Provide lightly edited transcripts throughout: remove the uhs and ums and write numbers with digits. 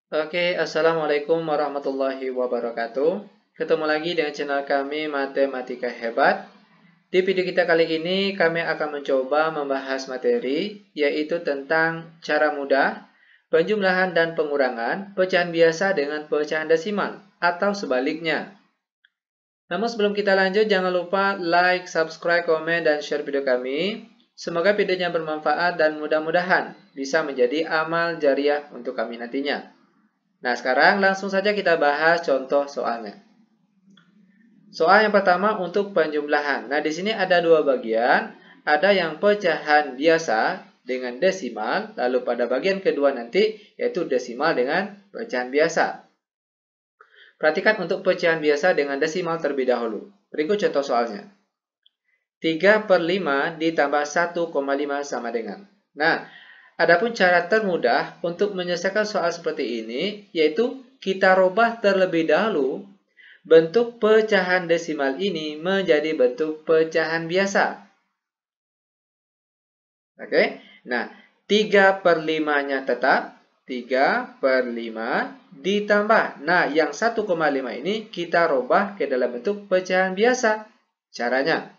Oke, Assalamualaikum warahmatullahi wabarakatuh. Ketemu lagi dengan channel kami Matematika Hebat. Di video kita kali ini kami akan mencoba membahas materi yaitu tentang cara mudah penjumlahan dan pengurangan pecahan biasa dengan pecahan desimal atau sebaliknya. Namun sebelum kita lanjut, jangan lupa like, subscribe, komen, dan share video kami. Semoga videonya bermanfaat dan mudah-mudahan bisa menjadi amal jariah untuk kami nantinya. Nah, sekarang langsung saja kita bahas contoh soalnya. Soal yang pertama untuk penjumlahan. Nah, di sini ada dua bagian. Ada yang pecahan biasa dengan desimal, lalu pada bagian kedua nanti yaitu desimal dengan pecahan biasa. Perhatikan untuk pecahan biasa dengan desimal terlebih dahulu. Berikut contoh soalnya. 3/5 ditambah 1,5 sama dengan. Nah, adapun cara termudah untuk menyelesaikan soal seperti ini, yaitu kita rubah terlebih dahulu bentuk pecahan desimal ini menjadi bentuk pecahan biasa. Oke, nah 3/5-nya tetap 3/5 ditambah. Nah, yang 1,5 ini kita rubah ke dalam bentuk pecahan biasa. Caranya,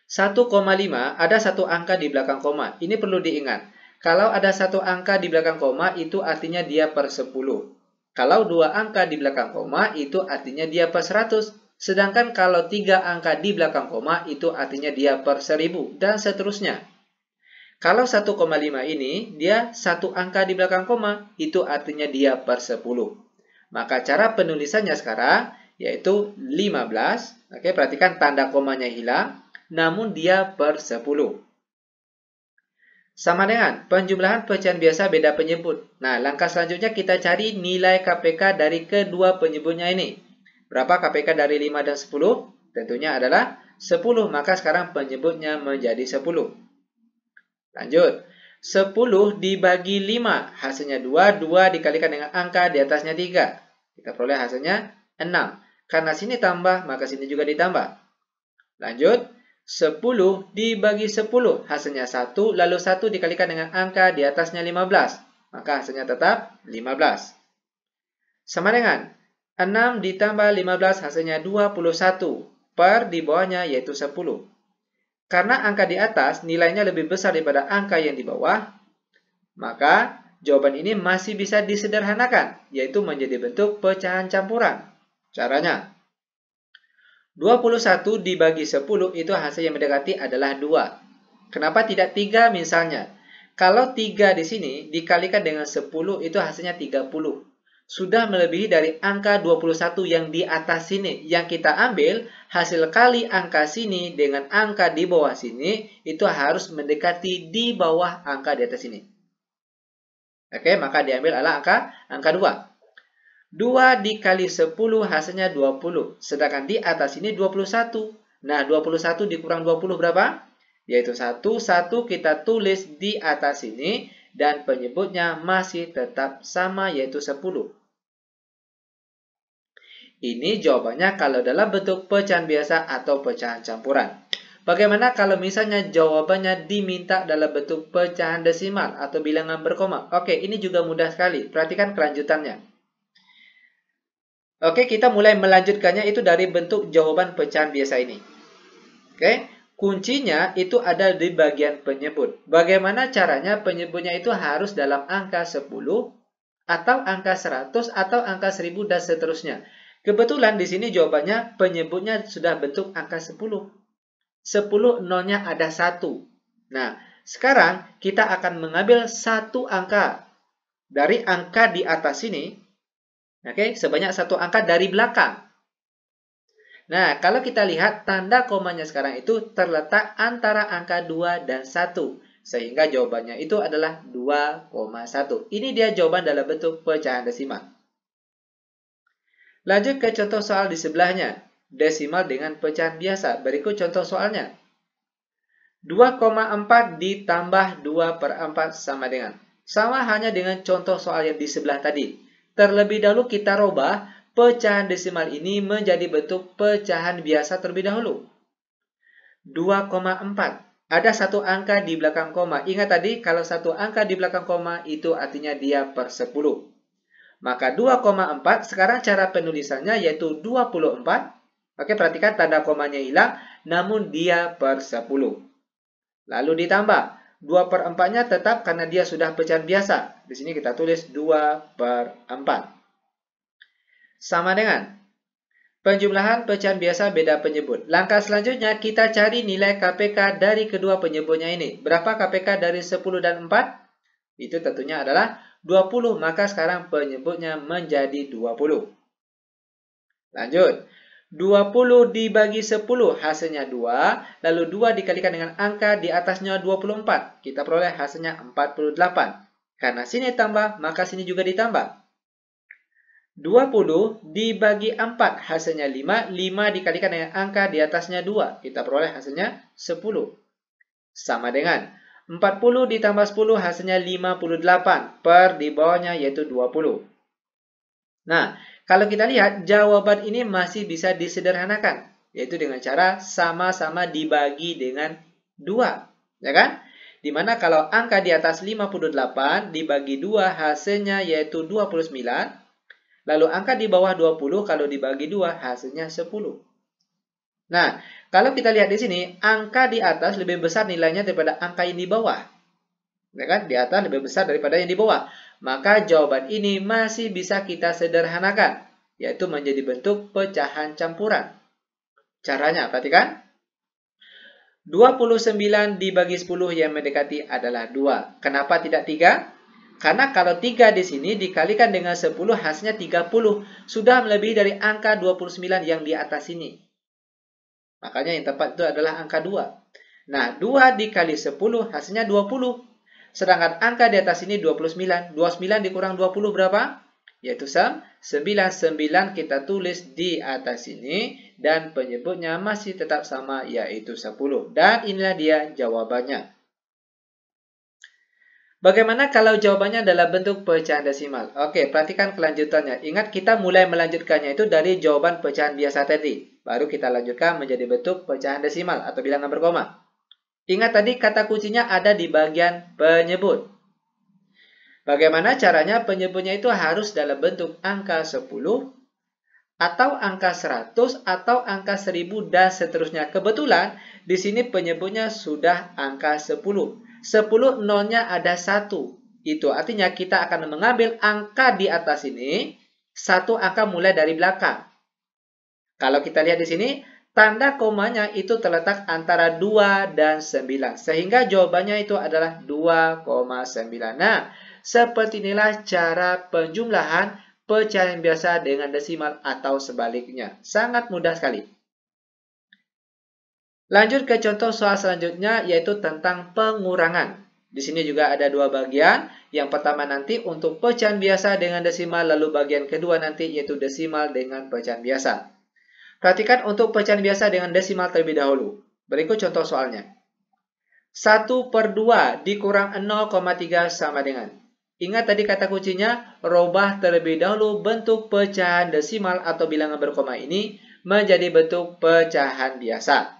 1,5 ada satu angka di belakang koma. Ini perlu diingat. Kalau ada satu angka di belakang koma, itu artinya dia per 10. Kalau dua angka di belakang koma, itu artinya dia per 100. Sedangkan kalau tiga angka di belakang koma, itu artinya dia per 1000. Dan seterusnya. Kalau 1,5 ini, dia satu angka di belakang koma, itu artinya dia per 10. Maka cara penulisannya sekarang, yaitu 15. Oke, perhatikan tanda komanya hilang, namun dia per 10. Sama dengan penjumlahan pecahan biasa beda penyebut. Nah, langkah selanjutnya kita cari nilai KPK dari kedua penyebutnya ini. Berapa KPK dari 5 dan 10? Tentunya adalah 10, maka sekarang penyebutnya menjadi 10. Lanjut. 10 dibagi 5, hasilnya 2. 2 dikalikan dengan angka di atasnya 3. Kita peroleh hasilnya 6. Karena sini tambah, maka sini juga ditambah. Lanjut. 10 dibagi 10, hasilnya 1. Lalu 1 dikalikan dengan angka di atasnya 15. Maka hasilnya tetap 15. Sama dengan 6 ditambah 15, hasilnya 21. Per di bawahnya yaitu 10. Karena angka di atas nilainya lebih besar daripada angka yang di bawah, maka jawaban ini masih bisa disederhanakan, yaitu menjadi bentuk pecahan campuran. Caranya, 21 dibagi 10 itu hasil yang mendekati adalah 2. Kenapa tidak 3 misalnya? Kalau 3 di sini dikalikan dengan 10 itu hasilnya 30. Sudah melebihi dari angka 21 yang di atas sini. Yang kita ambil, hasil kali angka sini dengan angka di bawah sini, itu harus mendekati di bawah angka di atas sini. Oke, maka diambil adalah angka 2. 2 dikali 10 hasilnya 20. Sedangkan di atas ini 21. Nah, 21 dikurang 20 berapa? Yaitu 1. 1 kita tulis di atas sini. Dan penyebutnya masih tetap sama, yaitu 10. Ini jawabannya kalau dalam bentuk pecahan biasa atau pecahan campuran. Bagaimana kalau misalnya jawabannya diminta dalam bentuk pecahan desimal atau bilangan berkoma? Oke, ini juga mudah sekali. Perhatikan kelanjutannya. Oke, kita mulai melanjutkannya itu dari bentuk jawaban pecahan biasa ini. Oke, kuncinya itu ada di bagian penyebut. Bagaimana caranya penyebutnya itu harus dalam angka 10 atau angka 100 atau angka 1000 dan seterusnya. Kebetulan di sini jawabannya penyebutnya sudah bentuk angka 10. 10 nolnya ada 1. Nah, sekarang kita akan mengambil satu angka dari angka di atas sini. Oke, sebanyak satu angka dari belakang. Nah, kalau kita lihat tanda komanya sekarang itu terletak antara angka 2 dan 1. Sehingga jawabannya itu adalah 2,1. Ini dia jawaban dalam bentuk pecahan desimal. Lanjut ke contoh soal di sebelahnya. Desimal dengan pecahan biasa. Berikut contoh soalnya. 2,4 ditambah 2/4 sama dengan. Sama hanya dengan contoh soal yang di sebelah tadi. Terlebih dahulu kita rubah pecahan desimal ini menjadi bentuk pecahan biasa terlebih dahulu. 2,4. Ada satu angka di belakang koma. Ingat tadi, kalau satu angka di belakang koma itu artinya dia per 10. Maka 2,4 sekarang cara penulisannya yaitu 24. Oke, perhatikan tanda komanya hilang, namun dia per 10. Lalu ditambah, 2 per 4-nya tetap karena dia sudah pecahan biasa. Di sini kita tulis 2 per 4. Sama dengan penjumlahan pecahan biasa beda penyebut. Langkah selanjutnya kita cari nilai KPK dari kedua penyebutnya ini. Berapa KPK dari 10 dan 4? Itu tentunya adalah 20. Maka sekarang penyebutnya menjadi 20. Lanjut. 20 dibagi 10 hasilnya 2. Lalu 2 dikalikan dengan angka di atasnya 24. Kita peroleh hasilnya 48. Karena sini tambah, maka sini juga ditambah. 20 dibagi 4 hasilnya 5. 5 dikalikan dengan angka di atasnya 2. Kita peroleh hasilnya 10. Sama dengan 40 ditambah 10 hasilnya 58. Per di bawahnya yaitu 20. Nah, kalau kita lihat jawaban ini masih bisa disederhanakan. Yaitu dengan cara sama-sama dibagi dengan 2. Ya kan? Dimana kalau angka di atas 58 dibagi 2 hasilnya yaitu 29. Lalu angka di bawah 20 kalau dibagi 2 hasilnya 10. Nah, kalau kita lihat di sini, angka di atas lebih besar nilainya daripada angka yang di bawah. Ya kan? Di atas lebih besar daripada yang di bawah. Maka jawaban ini masih bisa kita sederhanakan, yaitu menjadi bentuk pecahan campuran. Caranya, perhatikan. 29 dibagi 10 yang mendekati adalah 2. Kenapa tidak 3? Karena kalau 3 di sini dikalikan dengan 10 hasilnya 30. Sudah melebihi dari angka 29 yang di atas ini. Makanya yang tepat itu adalah angka 2. Nah, 2 dikali 10 hasilnya 20. Sedangkan angka di atas ini 29. 29 dikurang 20 berapa? Yaitu 9. 9 kita tulis di atas ini. Dan penyebutnya masih tetap sama yaitu 10. Dan inilah dia jawabannya. Bagaimana kalau jawabannya dalam bentuk pecahan desimal? Oke, perhatikan kelanjutannya. Ingat kita mulai melanjutkannya itu dari jawaban pecahan biasa tadi. Baru kita lanjutkan menjadi bentuk pecahan desimal atau bilangan berkoma. Ingat tadi kata kuncinya ada di bagian penyebut. Bagaimana caranya penyebutnya itu harus dalam bentuk angka 10 atau angka 100 atau angka 1000 dan seterusnya. Kebetulan di sini penyebutnya sudah angka 10. 10 nolnya ada 1. Itu artinya kita akan mengambil angka di atas ini, satu angka mulai dari belakang. Kalau kita lihat di sini, tanda komanya itu terletak antara 2 dan 9. Sehingga jawabannya itu adalah 2,9. Nah, seperti inilah cara penjumlahan pecahan biasa dengan desimal atau sebaliknya. Sangat mudah sekali. Lanjut ke contoh soal selanjutnya yaitu tentang pengurangan. Di sini juga ada dua bagian. Yang pertama nanti untuk pecahan biasa dengan desimal, lalu bagian kedua nanti yaitu desimal dengan pecahan biasa. Perhatikan untuk pecahan biasa dengan desimal terlebih dahulu. Berikut contoh soalnya. 1 per 2 dikurang 0,3 sama dengan. Ingat tadi kata kuncinya, robah terlebih dahulu bentuk pecahan desimal atau bilangan berkoma ini menjadi bentuk pecahan biasa.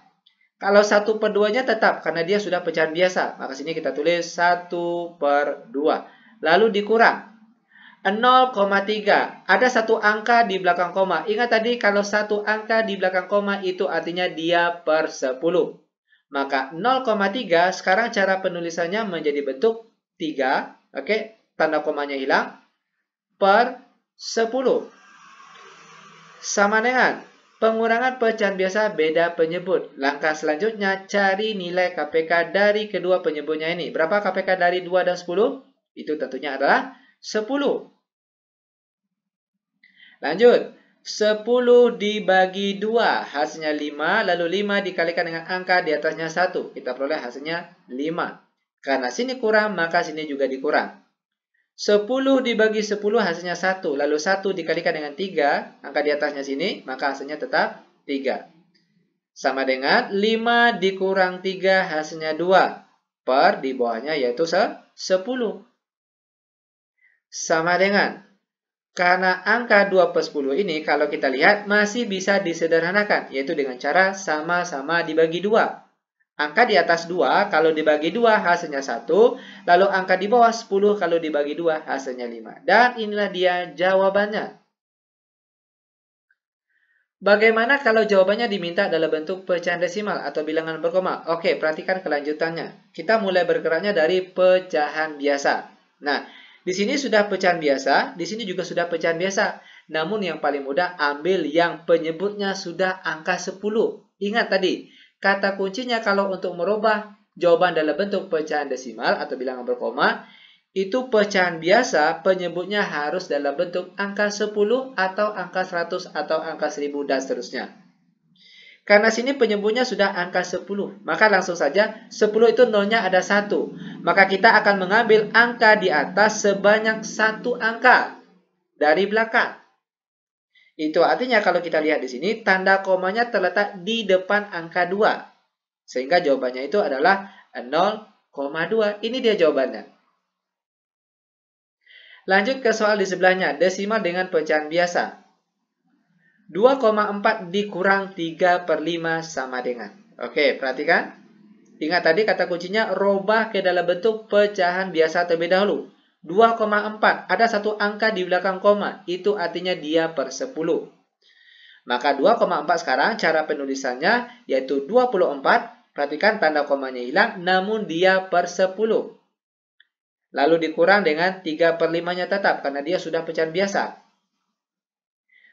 Kalau 1 per 2-nya tetap, karena dia sudah pecahan biasa. Maka sini kita tulis 1 per 2. Lalu dikurang. 0,3. Ada satu angka di belakang koma. Ingat tadi kalau satu angka di belakang koma itu artinya dia per 10. Maka 0,3 sekarang cara penulisannya menjadi bentuk 3. Oke, tanda komanya hilang. Per 10. Sama dengan pengurangan pecahan biasa beda penyebut. Langkah selanjutnya cari nilai KPK dari kedua penyebutnya ini. Berapa KPK dari 2 dan 10? Itu tentunya adalah 10. Lanjut. 10 dibagi 2 hasilnya 5. Lalu 5 dikalikan dengan angka di atasnya 1. Kita peroleh hasilnya 5. Karena sini kurang maka sini juga dikurang. 10 dibagi 10 hasilnya 1. Lalu 1 dikalikan dengan 3. Angka di atasnya sini. Maka hasilnya tetap 3. Sama dengan 5 dikurang 3 hasilnya 2. Per di bawahnya yaitu 10. Sama dengan. Karena angka 2 per 10 ini kalau kita lihat masih bisa disederhanakan. Yaitu dengan cara sama-sama dibagi 2. Angka di atas 2 kalau dibagi 2 hasilnya 1, lalu angka di bawah 10 kalau dibagi 2 hasilnya 5. Dan inilah dia jawabannya. Bagaimana kalau jawabannya diminta dalam bentuk pecahan desimal atau bilangan berkoma? Oke, perhatikan kelanjutannya. Kita mulai bergeraknya dari pecahan biasa. Nah, di sini sudah pecahan biasa, di sini juga sudah pecahan biasa. Namun yang paling mudah ambil yang penyebutnya sudah angka 10. Ingat tadi, kata kuncinya kalau untuk merubah jawaban dalam bentuk pecahan desimal atau bilangan berkoma, itu pecahan biasa penyebutnya harus dalam bentuk angka 10 atau angka 100 atau angka 1000 dan seterusnya. Karena sini penyebutnya sudah angka 10, maka langsung saja 10 itu nolnya ada 1. Maka kita akan mengambil angka di atas sebanyak 1 angka dari belakang. Itu artinya kalau kita lihat di sini tanda komanya terletak di depan angka 2. Sehingga jawabannya itu adalah 0,2. Ini dia jawabannya. Lanjut ke soal di sebelahnya, desimal dengan pecahan biasa. 2,4 dikurang 3 per 5 sama dengan. Oke, perhatikan. Ingat tadi kata kuncinya robah ke dalam bentuk pecahan biasa terlebih dahulu. 2,4, ada satu angka di belakang koma, itu artinya dia per 10. Maka 2,4 sekarang cara penulisannya yaitu 24, perhatikan tanda komanya hilang, namun dia per 10. Lalu dikurang dengan 3 per 5-nya tetap, karena dia sudah pecahan biasa.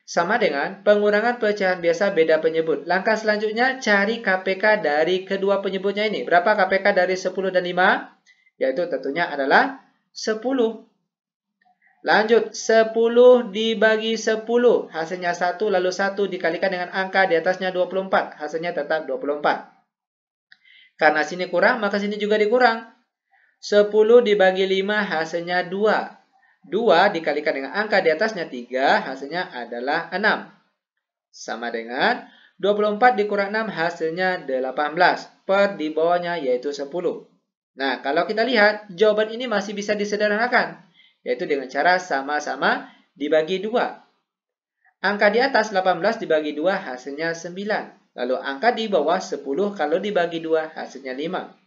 Sama dengan pengurangan pecahan biasa beda penyebut. Langkah selanjutnya, cari KPK dari kedua penyebutnya ini. Berapa KPK dari 10 dan 5? Yaitu tentunya adalah 10. Lanjut, 10 dibagi 10. Hasilnya 1, lalu 1 dikalikan dengan angka di atasnya 24. Hasilnya tetap 24. Karena sini kurang, maka sini juga dikurang. 10 dibagi 5 hasilnya 2. 2 dikalikan dengan angka di atasnya 3 hasilnya adalah 6. Sama dengan 24 dikurang 6 hasilnya 18. Per di bawahnya yaitu 10. Nah, kalau kita lihat jawaban ini masih bisa disederhanakan. Yaitu dengan cara sama-sama dibagi 2. Angka di atas 18 dibagi 2 hasilnya 9. Lalu angka di bawah 10 kalau dibagi 2 hasilnya 5.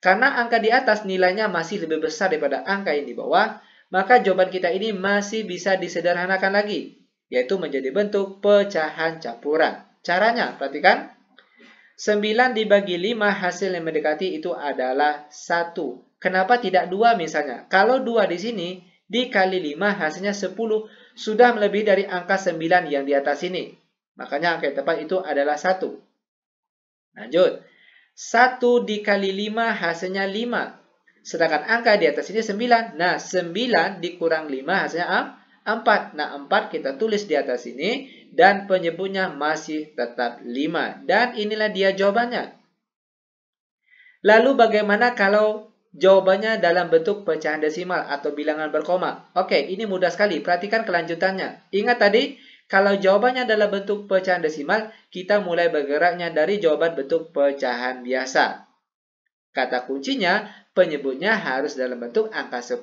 Karena angka di atas nilainya masih lebih besar daripada angka yang di bawah, maka jawaban kita ini masih bisa disederhanakan lagi, yaitu menjadi bentuk pecahan campuran. Caranya, perhatikan. 9 dibagi 5 hasil yang mendekati itu adalah 1. Kenapa tidak 2 misalnya? Kalau 2 di sini, dikali 5 hasilnya 10, sudah melebihi dari angka 9 yang di atas ini. Makanya angka yang tepat itu adalah 1. Lanjut. 1 dikali 5 hasilnya 5. Sedangkan angka di atas ini 9. Nah, 9 dikurang 5 hasilnya 4. Nah, 4 kita tulis di atas ini. Dan penyebutnya masih tetap 5. Dan inilah dia jawabannya. Lalu bagaimana kalau jawabannya dalam bentuk pecahan desimal atau bilangan berkoma? Oke, ini mudah sekali. Perhatikan kelanjutannya. Ingat tadi, kalau jawabannya dalam bentuk pecahan desimal, kita mulai bergeraknya dari jawaban bentuk pecahan biasa. Kata kuncinya, penyebutnya harus dalam bentuk angka 10,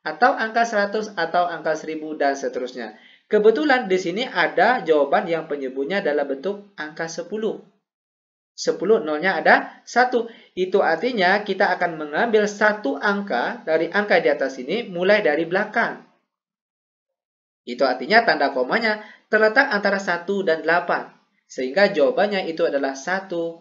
atau angka 100, atau angka 1000, dan seterusnya. Kebetulan di sini ada jawaban yang penyebutnya dalam bentuk angka 10. 10 nolnya ada 1. Itu artinya kita akan mengambil satu angka dari angka di atas ini mulai dari belakang. Itu artinya tanda komanya terletak antara 1 dan 8. Sehingga jawabannya itu adalah 1,8.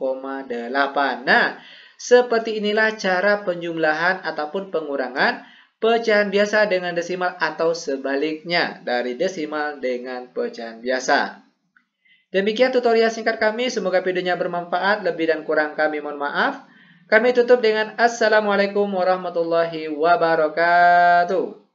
Nah, seperti inilah cara penjumlahan ataupun pengurangan pecahan biasa dengan desimal atau sebaliknya dari desimal dengan pecahan biasa. Demikian tutorial singkat kami, semoga videonya bermanfaat, lebih dan kurang kami mohon maaf. Kami tutup dengan Assalamualaikum warahmatullahi wabarakatuh.